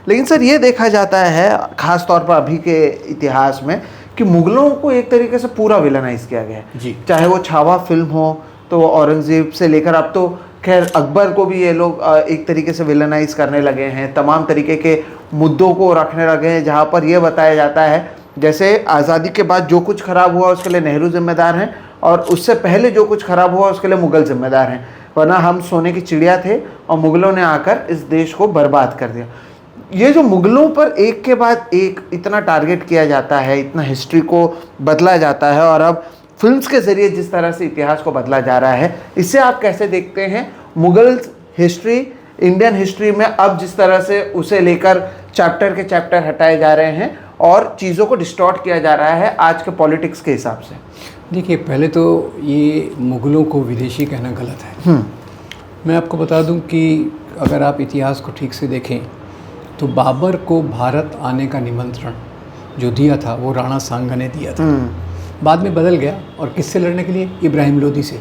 लेकिन सर ये देखा जाता है ख़ास तौर पर अभी के इतिहास में कि मुग़लों को एक तरीके से पूरा विलनाइज किया गया है जी। चाहे वो छावा फिल्म हो, तो औरंगज़ेब से लेकर अब तो खैर अकबर को भी ये लोग एक तरीके से विलनाइज करने लगे हैं, तमाम तरीके के मुद्दों को रखने लगे हैं जहाँ पर यह बताया जाता है जैसे आज़ादी के बाद जो कुछ ख़राब हुआ उसके लिए नेहरू जिम्मेदार हैं और उससे पहले जो कुछ ख़राब हुआ उसके लिए मुग़ल जिम्मेदार हैं, वरना हम सोने की चिड़िया थे और मुग़लों ने आकर इस देश को बर्बाद कर दिया। ये जो मुग़लों पर एक के बाद एक इतना टारगेट किया जाता है, इतना हिस्ट्री को बदला जाता है और अब फिल्म्स के ज़रिए जिस तरह से इतिहास को बदला जा रहा है, इससे आप कैसे देखते हैं मुग़ल हिस्ट्री इंडियन हिस्ट्री में अब जिस तरह से उसे लेकर चैप्टर के चैप्टर हटाए जा रहे हैं और चीज़ों को डिस्टॉर्ट किया जा रहा है आज के पॉलिटिक्स के हिसाब से? देखिए, पहले तो ये मुग़लों को विदेशी कहना गलत है। मैं आपको बता दूं कि अगर आप इतिहास को ठीक से देखें तो बाबर को भारत आने का निमंत्रण जो दिया था वो राणा सांगा ने दिया था। बाद में बदल गया, और किससे लड़ने के लिए? इब्राहिम लोदी से।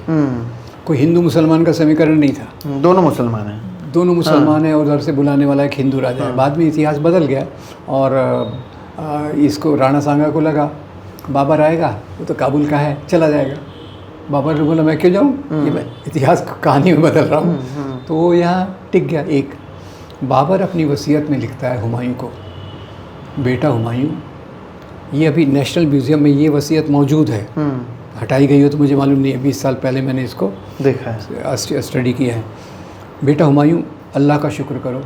कोई हिंदू मुसलमान का समीकरण नहीं था, दोनों मुसलमान हैं, दोनों मुसलमान हैं और उधर से बुलाने वाला एक हिंदू राजा है। बाद में इतिहास बदल गया और इसको राणा सांगा को लगा बाबर आएगा, वो तो काबुल का है, चला जाएगा। बाबर ने बोला मैं क्यों जाऊँ, ये मैं इतिहास कहानी में बदल रहा हूँ। तो वो यहाँ टिक गया। एक बाबर अपनी वसीयत में लिखता है हुमायूं को, बेटा हुमायूं, ये अभी नेशनल म्यूज़ियम में ये वसीयत मौजूद है, हटाई गई हो तो मुझे मालूम नहीं है, 20 साल पहले मैंने इसको देखा है, स्टडी किया है। बेटा हुमायूं, अल्लाह का शुक्र करो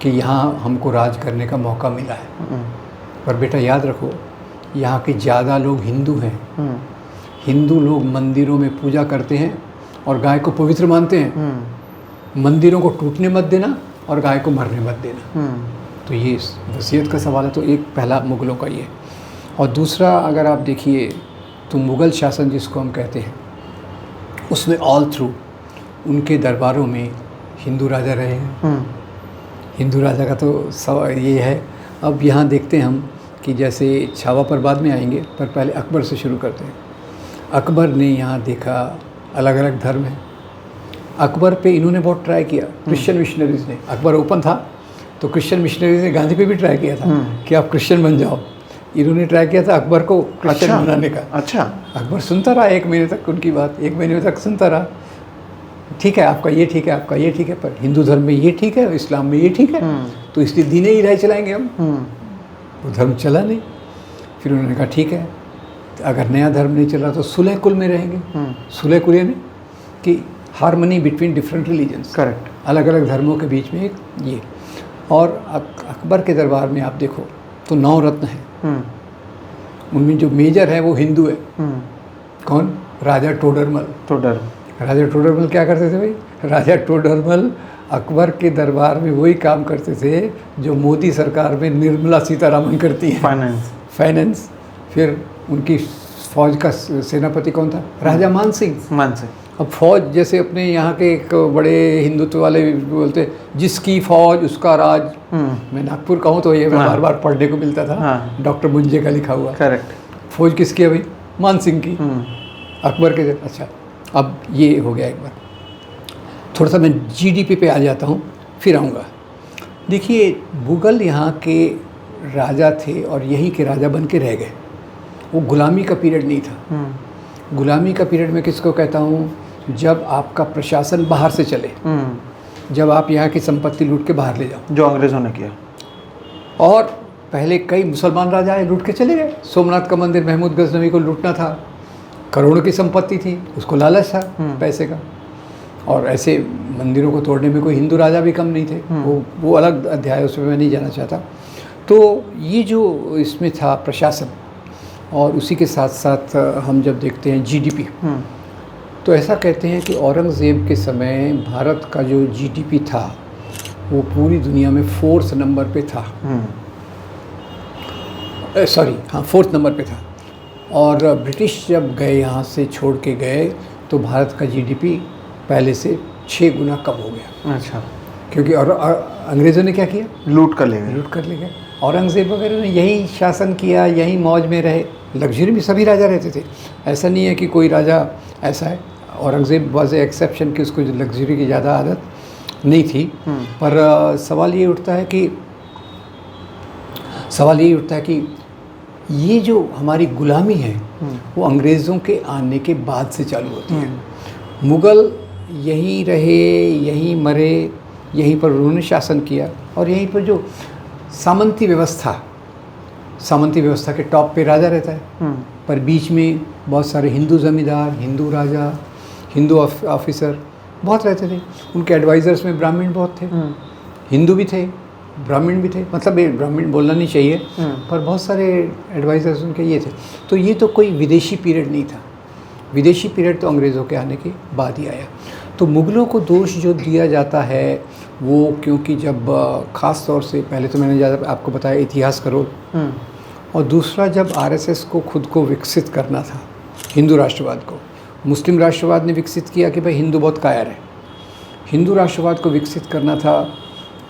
कि यहाँ हमको राज करने का मौका मिला है, पर बेटा याद रखो यहाँ के ज़्यादा लोग हिंदू हैं। हिंदू लोग मंदिरों में पूजा करते हैं और गाय को पवित्र मानते हैं। मंदिरों को टूटने मत देना और गाय को मरने मत देना। तो ये वसीयत का सवाल है। तो एक पहला मुग़लों का ये, और दूसरा अगर आप देखिए तो मुग़ल शासन जिसको हम कहते हैं उसमें ऑल थ्रू उनके दरबारों में हिंदू राजा रहे हैं। हिंदू राजा का तो सवाल ये है। अब यहाँ देखते हैं हम कि जैसे छावा पर बाद में आएंगे, पर पहले अकबर से शुरू करते हैं। अकबर ने यहाँ देखा अलग अलग धर्म है। अकबर पे इन्होंने बहुत ट्राई किया, क्रिश्चियन मिशनरीज़ ने। अकबर ओपन था तो क्रिश्चियन मिशनरीज़ ने गांधी पे भी ट्राई किया था कि आप क्रिश्चियन बन जाओ। इन्होंने ट्राई किया था अकबर को क्रिश्चियन बनाने का। अच्छा, अकबर सुनता रहा 1 महीने तक उनकी बात, 1 महीने तक सुनता रहा। ठीक है, आपका ये ठीक है, आपका ये ठीक है, पर हिंदू धर्म में ये ठीक है, इस्लाम में ये ठीक है, तो इसलिए दीन इलाही चलाएंगे हम। वो धर्म चला नहीं। फिर उन्होंने कहा ठीक है, अगर नया धर्म नहीं चला तो सुलह कुल में रहेंगे। सुलह कुल यानी कि harmony between different religions, correct, अलग अलग धर्मों के बीच में एक ये। और अकबर के दरबार में आप देखो तो 9 रत्न हैं। उनमें जो मेजर है वो हिंदू है। कौन? राजा टोडरमल। राजा टोडरमल क्या करते थे भाई? राजा टोडरमल अकबर के दरबार में वही काम करते थे जो मोदी सरकार में निर्मला सीतारामन करती है, फाइनेंस। फिर उनकी फौज का सेनापति कौन था? राजा मान सिंह। अब फौज जैसे अपने यहाँ के एक बड़े हिंदुत्व वाले बोलते जिसकी फौज उसका राज। मैं नागपुर का हूँ तो ये बार बार पढ़ने को मिलता था, डॉक्टर मुंजे का लिखा हुआ। करेक्ट। फौज किसकी है भाई? मान सिंह की, अकबर के। अच्छा, अब ये हो गया एक बार। थोड़ा सा मैं जीडीपी पे आ जाता हूँ, फिर आऊँगा। देखिए, मुग़ल यहाँ के राजा थे और यहीं के राजा बन के रह गए। वो गुलामी का पीरियड नहीं था। गुलामी का पीरियड में किसको कहता हूँ? जब आपका प्रशासन बाहर से चले, जब आप यहाँ की संपत्ति लूट के बाहर ले जाओ, जो अंग्रेज़ों ने किया। और पहले कई मुसलमान राजा आए, लूट के चले गए। सोमनाथ का मंदिर महमूद गजनवी को लूटना था, करोड़ों की संपत्ति थी, उसको लालच था पैसे का। और ऐसे मंदिरों को तोड़ने में कोई हिंदू राजा भी कम नहीं थे। वो अलग अध्याय, उसमें मैं नहीं जाना चाहता। तो ये जो इसमें था प्रशासन, और उसी के साथ साथ हम जब देखते हैं जीडीपी, तो ऐसा कहते हैं कि औरंगज़ेब के समय भारत का जो जीडीपी था वो पूरी दुनिया में 4th नंबर पे था। सॉरी, हाँ, 4th नंबर पे था। और ब्रिटिश जब गए, यहाँ से छोड़ के गए, तो भारत का जीडीपी पहले से 6 गुना कम हो गया। अच्छा, क्योंकि और अंग्रेज़ों ने क्या किया? लूट कर ले गए। औरंगज़ेब वगैरह ने यही शासन किया, यही मौज में रहे। लग्जरी में सभी राजा रहते थे, ऐसा नहीं है कि कोई राजा ऐसा है। औरंगज़ेब वॉज ए एक्सेप्शन कि उसको लग्जरी की ज़्यादा आदत नहीं थी। पर सवाल ये उठता है कि सवाल यही उठता है कि ये जो हमारी गुलामी है वो अंग्रेज़ों के आने के बाद से चालू होती है। मुग़ल यहीं रहे, यहीं मरे, यहीं पर उन्होंने शासन किया और यहीं पर जो सामंती व्यवस्था के टॉप पे राजा रहता है, पर बीच में बहुत सारे हिंदू ज़मींदार, हिंदू राजा, हिंदू ऑफिसर बहुत रहते थे। उनके एडवाइज़र्स में ब्राह्मण बहुत थे, हिंदू भी थे, ब्राह्मण भी थे, मतलब ये ब्राह्मण बोलना नहीं चाहिए, पर बहुत सारे एडवाइज़र्स उनके ये थे। तो ये तो कोई विदेशी पीरियड नहीं था, विदेशी पीरियड तो अंग्रेज़ों के आने के बाद ही आया। तो मुग़लों को दोष जो दिया जाता है वो क्योंकि जब ख़ास तौर से पहले तो मैंने ज़्यादा आपको बताया इतिहास का रोल, और दूसरा जब आरएसएस को खुद को विकसित करना था, हिंदू राष्ट्रवाद को, मुस्लिम राष्ट्रवाद ने विकसित किया कि भाई हिंदू बहुत कायर है, हिंदू राष्ट्रवाद को विकसित करना था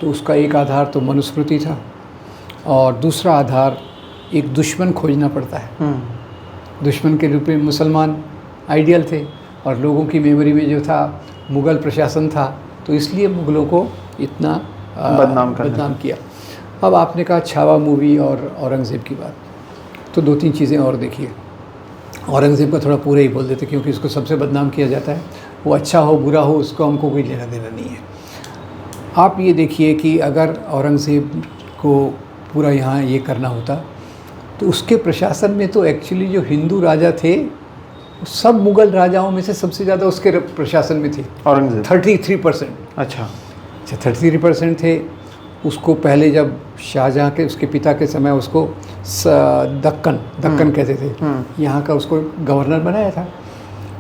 तो उसका एक आधार तो मनुस्मृति था और दूसरा आधार एक दुश्मन खोजना पड़ता है। दुश्मन के रूप में मुसलमान आइडियल थे और लोगों की मेमोरी में जो था मुग़ल प्रशासन था, तो इसलिए मुग़लों को इतना बदनाम किया। अब आपने कहा छावा मूवी और औरंगज़ेब की बात, तो 2-3 चीज़ें और देखिए। औरंगज़ेब का थोड़ा पूरा ही बोल देते क्योंकि उसको सबसे बदनाम किया जाता है, वो अच्छा हो बुरा हो उसको हमको कोई लेना देना नहीं है। आप ये देखिए कि अगर औरंगज़ेब को पूरा यहाँ ये करना होता तो उसके प्रशासन में तो एक्चुअली जो हिंदू राजा थे सब मुग़ल राजाओं में से सबसे ज़्यादा उसके प्रशासन में थे औरंगज़ेब 33%। अच्छा 33% थे। उसको पहले जब शाहजहाँ के उसके पिता के समय उसको दक्कन कहते थे, यहाँ का उसको गवर्नर बनाया था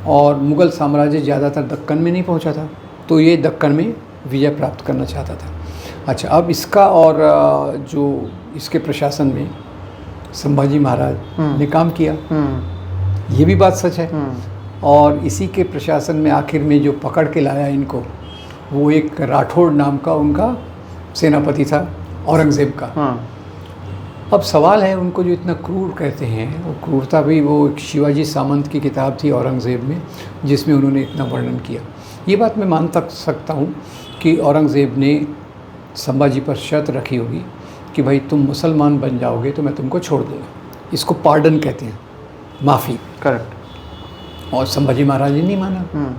और मुग़ल साम्राज्य ज़्यादातर दक्कन में नहीं पहुँचा था, तो ये दक्कन में विजय प्राप्त करना चाहता था। अच्छा, अब इसका और जो इसके प्रशासन में संभाजी महाराज ने काम किया, ये भी बात सच है। और इसी के प्रशासन में आखिर में जो पकड़ के लाया इनको, वो एक राठौड़ नाम का उनका सेनापति था औरंगज़ेब का। अब सवाल है उनको जो इतना क्रूर कहते हैं, वो क्रूरता भी वो एक शिवाजी सामंत की किताब थी औरंगज़ेब में जिसमें उन्होंने इतना वर्णन किया। ये बात मैं मान सकता हूँ कि औरंगज़ेब ने संभाजी पर शर्त रखी होगी कि भाई तुम मुसलमान बन जाओगे तो मैं तुमको छोड़ दूँगा। इसको पार्डन कहते हैं, माफ़ी। करेक्ट। और संभाजी महाराज ने नहीं माना,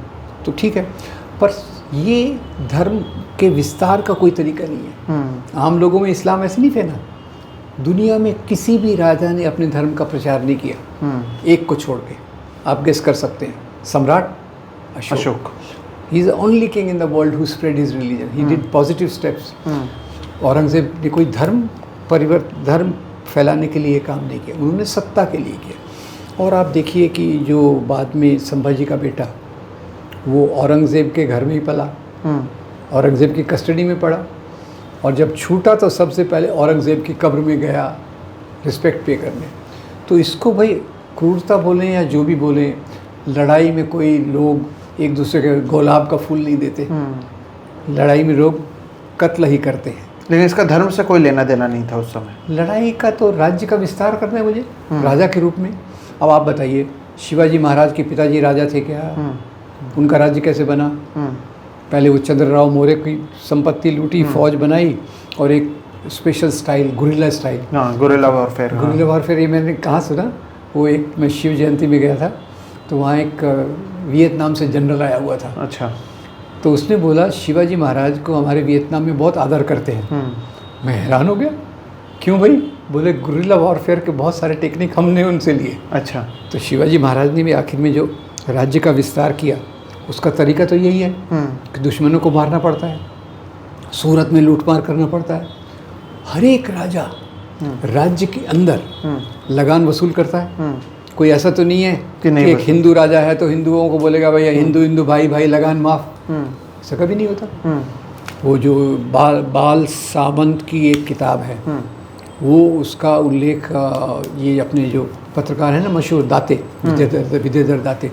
तो ठीक है, पर ये धर्म के विस्तार का कोई तरीका नहीं है। आम लोगों में इस्लाम ऐसे नहीं फैला, दुनिया में किसी भी राजा ने अपने धर्म का प्रचार नहीं किया, एक को छोड़ के। आप गेस कर सकते हैं, सम्राट Ashok. He is the only king in the world who spread his religion, he did positive steps. Aurangzeb ने कोई धर्म फैलाने के लिए काम नहीं किया, उन्होंने सत्ता के लिए किया। और आप देखिए कि जो बाद में संभाजी का बेटा, वो औरंगज़ेब के घर में ही पला, औरंगज़ेब की कस्टडी में पड़ा, और जब छूटा तो सबसे पहले औरंगज़ेब की कब्र में गया रिस्पेक्ट पे करने। तो इसको भाई क्रूरता बोलें या जो भी बोलें, लड़ाई में कोई लोग एक दूसरे के गुलाब का फूल नहीं देते, लड़ाई में लोग कत्ल ही करते हैं। लेकिन इसका धर्म से कोई लेना देना नहीं था उस समय। लड़ाई का तो राज्य का विस्तार करना है मुझे राजा के रूप में। अब आप बताइए, शिवाजी महाराज के पिताजी राजा थे क्या? उनका राज्य कैसे बना? पहले वो चंद्रराव मौर्य की संपत्ति लूटी, फौज बनाई, और एक special style, guerrilla style, guerrilla warfare. Guerrilla warfare ये मैंने कहाँ सुना? वो एक, मैं शिव जयंती में गया था तो वहाँ एक वियतनाम से जनरल आया हुआ था। अच्छा। तो उसने बोला शिवाजी महाराज को हमारे वियतनाम में बहुत आदर करते हैं। मैं हैरान हो गया, क्यों भाई? बोले गुरिल्ला वॉरफेयर के बहुत सारे टेक्निक हमने उनसे लिए। अच्छा। तो शिवाजी महाराज ने भी आखिर में जो राज्य का विस्तार किया, उसका तरीका तो यही है कि दुश्मनों को मारना पड़ता है, सूरत में लूटमार करना पड़ता है। हर एक राजा राज्य के अंदर लगान वसूल करता है। कोई ऐसा तो नहीं है कि एक हिंदू राजा है तो हिंदुओं को बोलेगा भैया हिंदू भाई भाई लगान माफ़, ऐसा कभी नहीं होता। वो जो बाल सामंत की एक किताब है, वो उसका उल्लेख ये अपने जो पत्रकार हैं ना मशहूर दाते, विद्याधर दाते,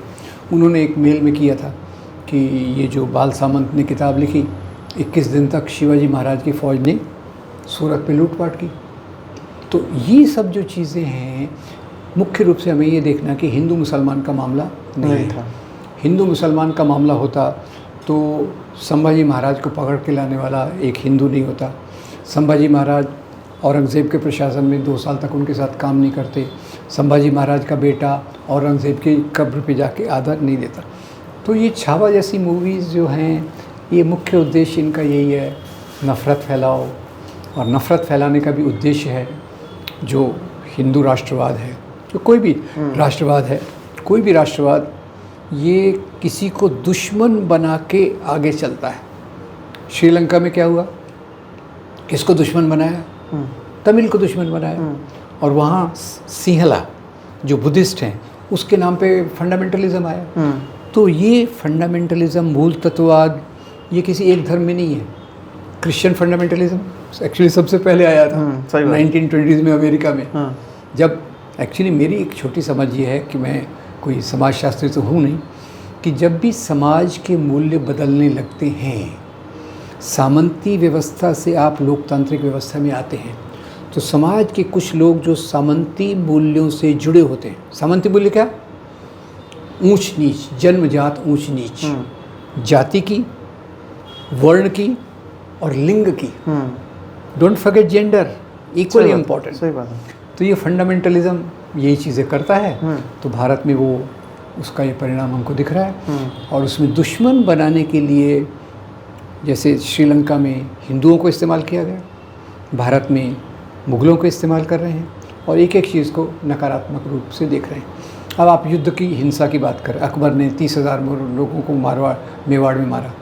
उन्होंने एक मेल में किया था कि ये जो बाल सामंत ने किताब लिखी, 21 दिन तक शिवाजी महाराज की फ़ौज ने सूरत पे लूटपाट की। तो ये सब जो चीज़ें हैं, मुख्य रूप से हमें ये देखना कि हिंदू मुसलमान का मामला नहीं था। हिंदू मुसलमान का मामला होता तो संभाजी महाराज को पकड़ के लाने वाला एक हिंदू नहीं होता। संभाजी महाराज औरंगज़ेब के प्रशासन में 2 साल तक उनके साथ काम नहीं करते। संभाजी महाराज का बेटा औरंगज़ेब की कब्र पे जाके आदर नहीं देता। तो ये छावा जैसी मूवीज़ जो हैं, ये मुख्य उद्देश्य इनका यही है, नफ़रत फैलाओ। और नफ़रत फैलाने का भी उद्देश्य है जो हिंदू राष्ट्रवाद है, जो कोई भी राष्ट्रवाद है, कोई भी राष्ट्रवाद, ये किसी को दुश्मन बना के आगे चलता है। श्रीलंका में क्या हुआ? किसको दुश्मन बनाया? तमिल को दुश्मन बनाया। और वहाँ सिंहला जो बुद्धिस्ट हैं उसके नाम पे फंडामेंटलिज्म आया। तो ये फंडामेंटलिज्म, मूल तत्ववाद, ये किसी एक धर्म में नहीं है। क्रिश्चियन फंडामेंटलिज्म एक्चुअली सबसे पहले आया था 1920s में अमेरिका में। जब एक्चुअली मेरी एक छोटी समझ ये है कि मैं कोई समाजशास्त्री तो हूँ नहीं, कि जब भी समाज के मूल्य बदलने लगते हैं, सामंती व्यवस्था से आप लोकतांत्रिक व्यवस्था में आते हैं, तो समाज के कुछ लोग जो सामंती मूल्यों से जुड़े होते हैं, सामंती मूल्य क्या? ऊंच नीच, जन्मजात ऊंच नीच, जाति की, वर्ण की और लिंग की। Don't forget gender, equally important. सही बात है। तो ये फंडामेंटलिज्म यही चीज़ें करता है। तो भारत में वो उसका ये परिणाम हमको दिख रहा है। और उसमें दुश्मन बनाने के लिए, जैसे श्रीलंका में हिंदुओं को इस्तेमाल किया गया, भारत में मुग़लों को इस्तेमाल कर रहे हैं, और एक एक चीज़ को नकारात्मक रूप से देख रहे हैं। अब आप युद्ध की हिंसा की बात करें, अकबर ने 30,000 लोगों को मेवाड़ में मारा।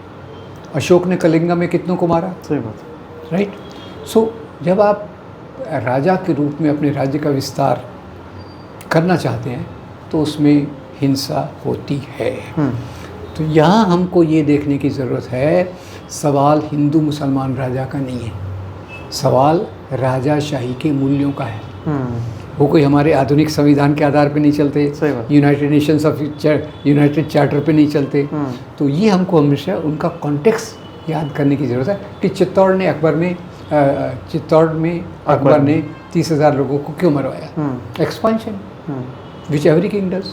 अशोक ने कलिंगा में कितनों को मारा? सही बात, राइट। सो जब आप राजा के रूप में अपने राज्य का विस्तार करना चाहते हैं तो उसमें हिंसा होती है। तो यहाँ हमको ये देखने की ज़रूरत है, सवाल हिंदू मुसलमान राजा का नहीं है, सवाल राजाशाही के मूल्यों का है। वो कोई हमारे आधुनिक संविधान के आधार पे नहीं चलते, United Nations of United charter पे नहीं चलते। तो ये हमको हमेशा उनका कॉन्टेक्स्ट याद करने की ज़रूरत है कि चित्तौड़ में अकबर ने 30,000 लोगों को क्यों मरवाया? Expansion, which every king does.